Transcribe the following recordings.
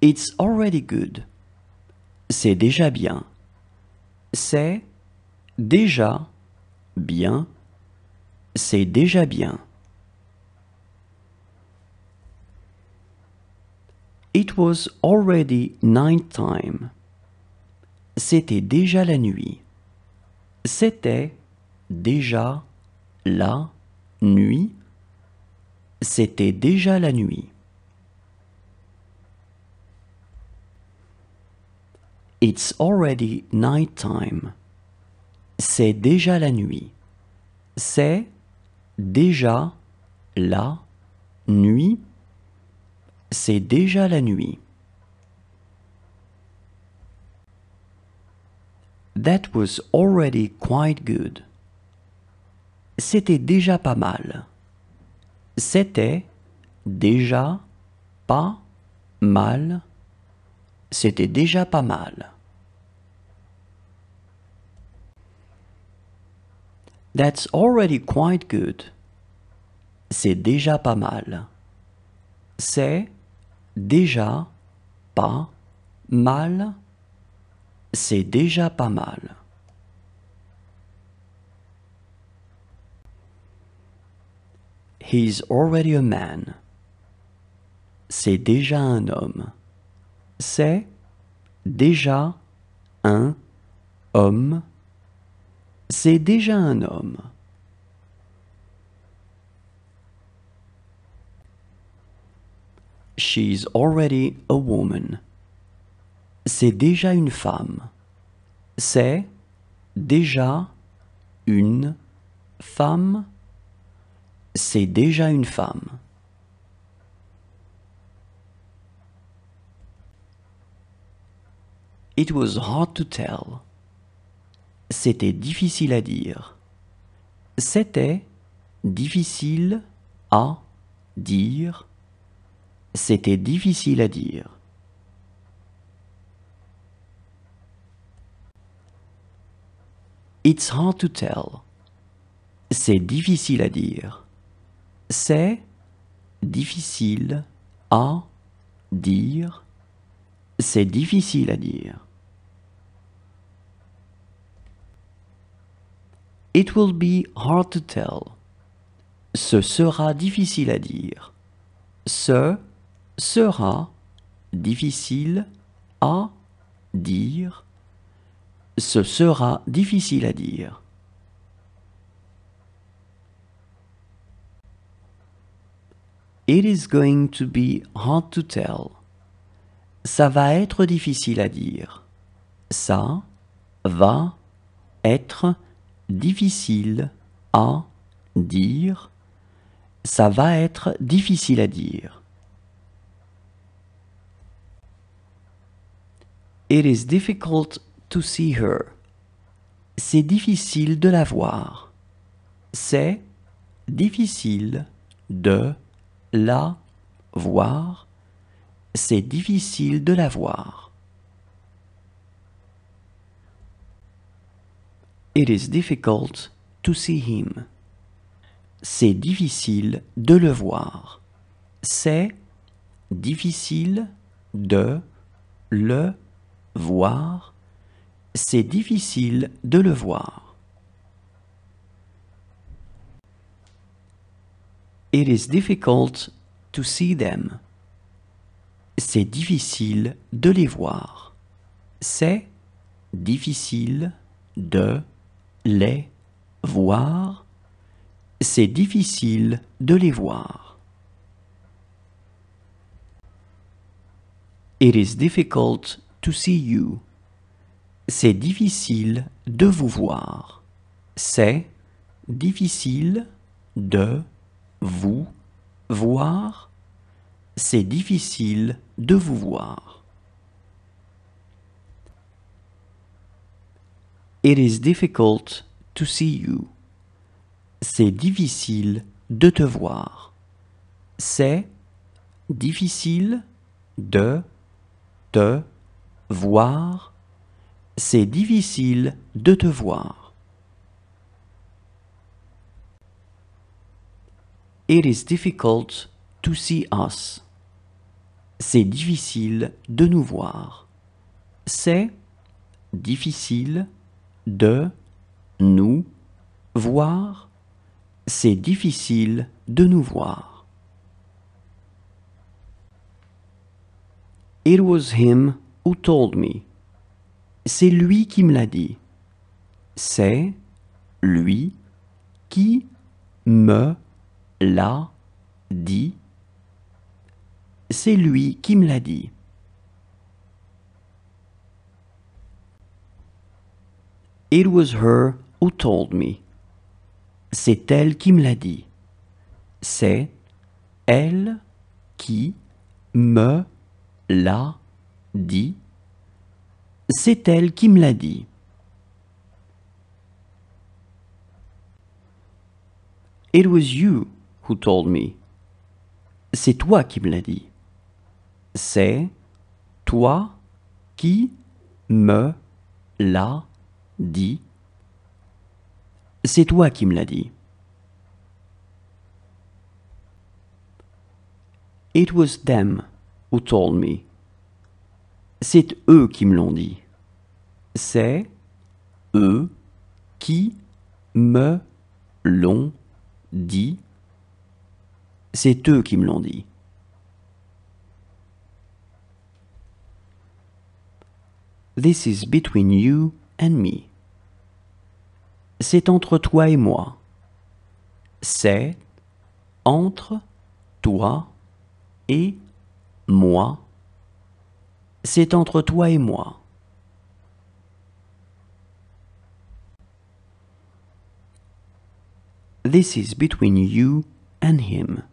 It's already good. C'est déjà bien. C'est déjà bien. C'est déjà bien. It was already night time. C'était déjà la nuit. C'était déjà la nuit. C'était déjà la nuit. It's already night time. C'est déjà la nuit. C'est déjà la nuit. C'est déjà la nuit. That was already quite good. C'était déjà pas mal. C'était déjà pas mal. C'était déjà pas mal. That's already quite good. C'est déjà pas mal. C'est déjà pas mal. C'est déjà pas mal. He's already a man. C'est déjà un homme. C'est déjà un homme. C'est déjà un homme. She's already a woman. C'est déjà une femme. C'est déjà une femme. C'est déjà une femme. It was hard to tell. C'était difficile à dire. C'était difficile à dire. C'était difficile à dire. It's hard to tell. C'est difficile à dire. C'est difficile à dire. C'est difficile à dire. It will be hard to tell. Ce sera difficile à dire. Ce sera difficile à dire. Ce sera difficile à dire. It is going to be hard to tell. Ça va être difficile à dire. Ça va être difficile à dire. Ça va être difficile à dire. It is difficult to see her. C'est difficile de la voir. C'est difficile de la voir. C'est difficile de la voir. It is difficult to see him. C'est difficile de le voir. C'est difficile de le voir. C'est difficile de le voir. It is difficult to see them. C'est difficile de les voir. C'est difficile de les voir. C'est difficile de les voir. It is difficult to see you. C'est difficile de vous voir. C'est difficile de vous voir. C'est difficile de vous voir. It is difficult to see you. C'est difficile de te voir. C'est difficile de te voir. C'est difficile de te voir. It is difficult to see us. C'est difficile de nous voir. C'est difficile de nous voir. C'est difficile de nous voir. It was him who told me. C'est lui qui me l'a dit. C'est lui qui me l'a dit. C'est lui qui me l'a dit. It was her who told me. C'est elle qui me l'a dit. C'est elle qui me l'a dit. C'est elle qui me l'a dit. It was you who told me. C'est toi qui me l'as dit. C'est toi qui me l'as dit. C'est toi qui me l'as dit. It was them who told me. C'est eux qui me l'ont dit. C'est eux qui me l'ont dit. C'est eux qui me l'ont dit. This is between you and me. C'est entre toi et moi. C'est entre toi et moi. C'est entre toi et moi. This is between you and him.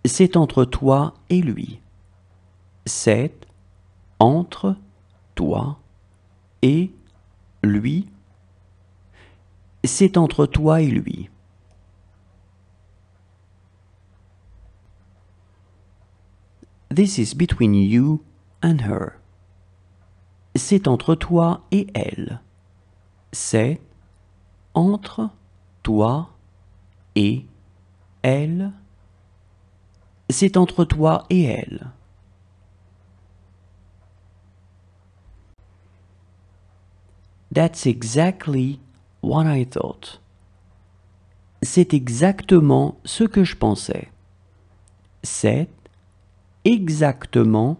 C'est entre toi et lui. C'est entre toi et lui. C'est entre toi et lui. This is between you and her. C'est entre toi et elle. C'est entre toi et elle. C'est entre toi et elle. That's exactly what I thought. C'est exactement ce que je pensais. C'est exactement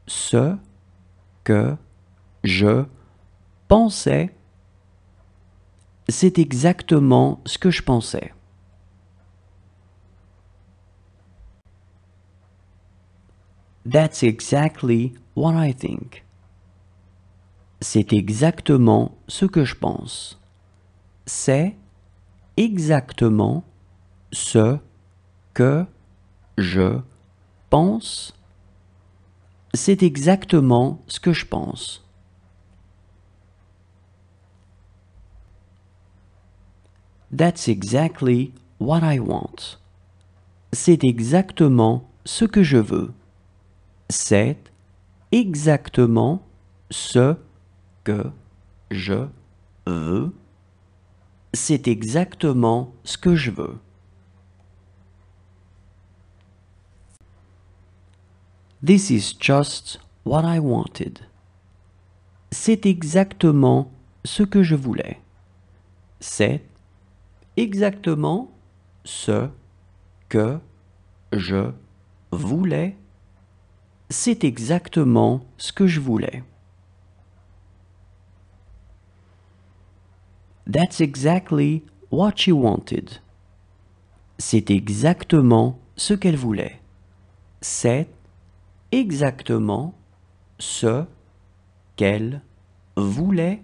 ce que je pensais. C'est exactement ce que je pensais. That's exactly what I think. C'est exactement ce que je pense. C'est exactement ce que je pense. C'est exactement ce que je pense. That's exactly what I want. C'est exactement ce que je veux. C'est exactement ce que je veux. C'est exactement ce que je veux. This is just what I wanted. C'est exactement ce que je voulais. C'est exactement ce que je voulais. C'est exactement ce que je voulais. That's exactly what she wanted. C'est exactement ce qu'elle voulait. C'est exactement ce qu'elle voulait.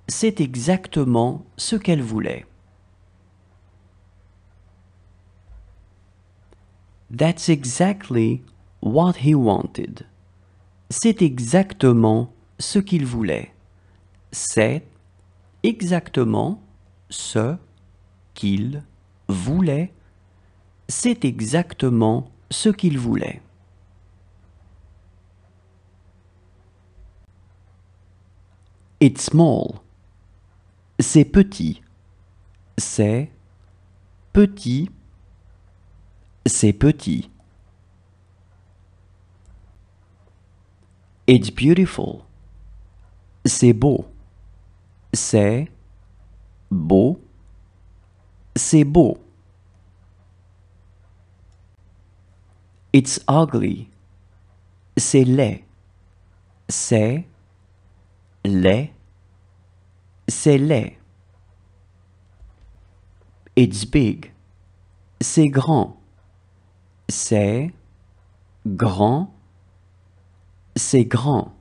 C'est exactement ce qu'elle voulait. That's exactly what he wanted. C'est exactement ce qu'il voulait. C'est exactement ce qu'il voulait. C'est exactement ce qu'il voulait. It's small. C'est petit. C'est petit. C'est petit. It's beautiful. C'est beau. C'est beau. C'est beau. It's ugly. C'est laid. C'est laid. C'est laid. It's big. C'est grand. C'est grand. C'est grand.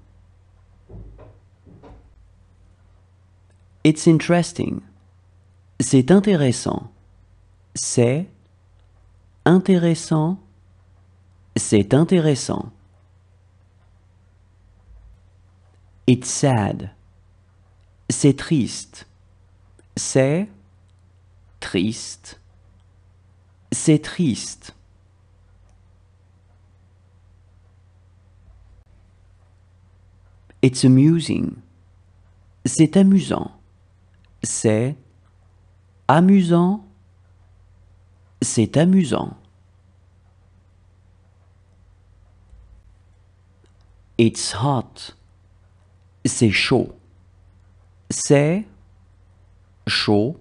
It's interesting. C'est intéressant. C'est intéressant. C'est intéressant. It's sad. C'est triste. C'est triste. C'est triste. It's amusing. C'est amusant. C'est amusant. C'est amusant. It's hot. C'est chaud. C'est chaud.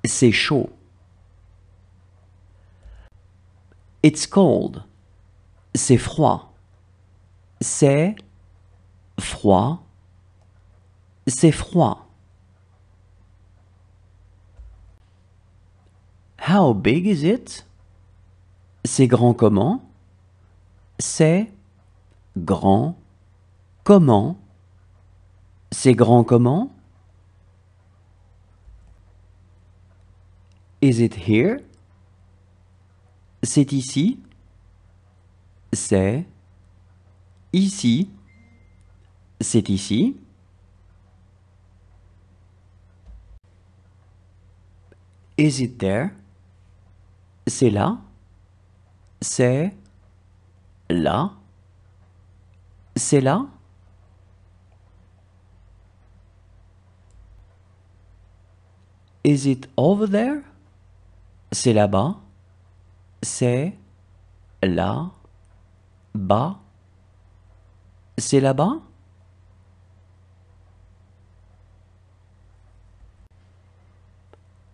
C'est chaud. It's cold. C'est froid. C'est froid. C'est froid. How big is it? C'est grand comment? C'est grand comment? C'est grand comment? Is it here? C'est ici. C'est ici. C'est ici. Is it there? C'est là. C'est là. C'est là. Is it over there? C'est là-bas. C'est là-bas. C'est là-bas.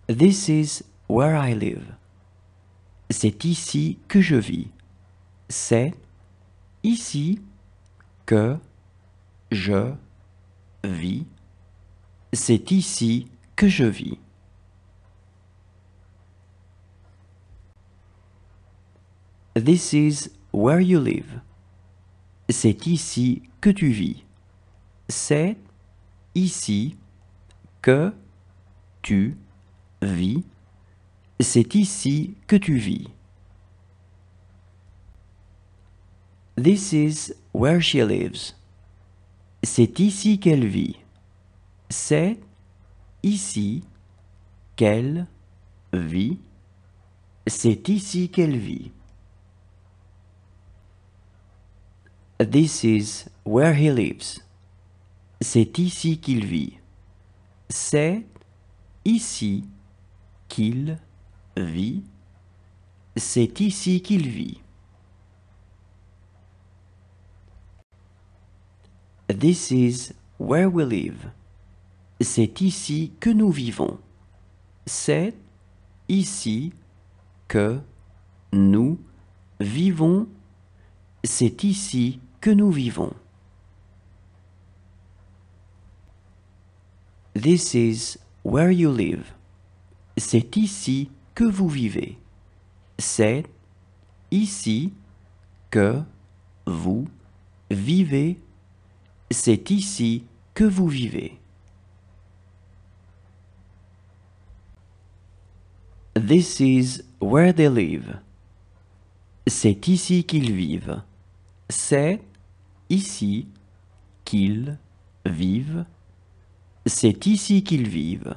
This is where I live. C'est ici que je vis. C'est ici que je vis. C'est ici que je vis. This is where you live. C'est ici que tu vis. C'est ici que tu vis. C'est ici que tu vis. This is where she lives. C'est ici qu'elle vit. C'est ici qu'elle vit. C'est ici qu'elle vit. This is where he lives. C'est ici qu'il vit. C'est ici qu'il vit. C'est ici qu'il vit. This is where we live. C'est ici que nous vivons. C'est ici que nous vivons. C'est ici que nous vivons. This is where you live. C'est ici que vous vivez. C'est ici que vous vivez. C'est ici que vous vivez. This is where they live. C'est ici qu'ils vivent. C'est ici qu'ils vivent. C'est ici qu'ils vivent.